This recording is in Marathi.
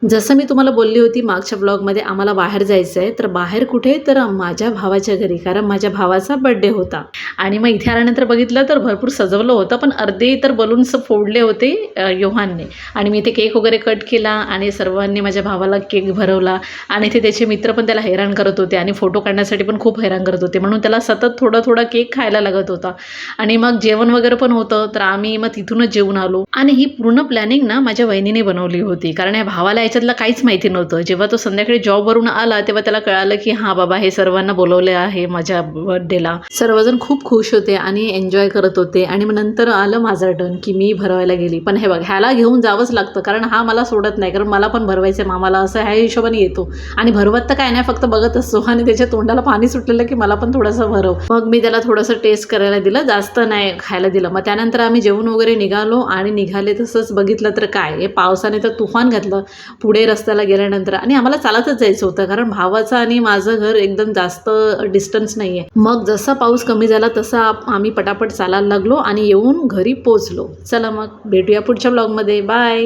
जसं मी तुम्हाला बोलली होती मागच्या ब्लॉगमध्ये आम्हाला बाहेर जायचं आहे, तर बाहेर कुठे? तर माझ्या भावाच्या घरी. कारण माझ्या भावाचा बर्थडे होता आणि मग इथे आल्यानंतर बघितलं तर भरपूर सजवलं होतं, पण अर्धे तर बलून्स फोडले होते योहानने आणि मी इथे केक वगैरे कट केला आणि सर्वांनी माझ्या भावाला केक भरवला आणि इथे त्याचे मित्र पण त्याला हैराण करत होते आणि फोटो काढण्यासाठी पण खूप हैराण करत होते. म्हणून त्याला सतत थोडा केक खायला लागत होता आणि मग जेवण वगैरे पण होतं, तर आम्ही मग तिथूनच जेवून आलो आणि ही पूर्ण प्लॅनिंग ना माझ्या वहिनीने बनवली होती. कारण या भावाला याच्यातलं काहीच माहिती नव्हतं. जेव्हा तो संध्याकाळी जॉबवरून आला तेव्हा त्याला कळालं की हां बाबा हे सर्वांना बोलवले आहे माझ्या बर्थडेला. सर्वजण खूप खुश होते आणि एन्जॉय करत होते आणि मग नंतर आलं माझं टर्न की मी भरवायला गेली. पण हे बघ ह्याला घेऊन जावंच लागतं कारण हा मला सोडत नाही, कारण मला पण भरवायचं आहे मामाला असं ह्या हिशोबाने येतो आणि भरवत तर काय नाही फक्त बघत असतो आणि त्याच्या तोंडाला पाणी सुटलेलं की मला पण थोडंसं भरव. मग मी त्याला थोडंसं टेस्ट करायला दिलं, जास्त नाही खायला दिलं. मग त्यानंतर आम्ही जेवून वगैरे निघालो आणि निघाले तसंच बघितलं तर काय हे पावसाने तर तुफान घातलं पुढे रस्त्याला गेल्यानंतर आणि आम्हाला चालतच जायचं होतं कारण भावाचं आणि माझं घर एकदम जास्त डिस्टन्स नाही आहे. मग जसा पाऊस कमी झाला तसा आम्ही पटापट चालायला लागलो आणि येऊन घरी पोचलो. चला मग भेटूया पुढच्या ब्लॉगमध्ये. बाय.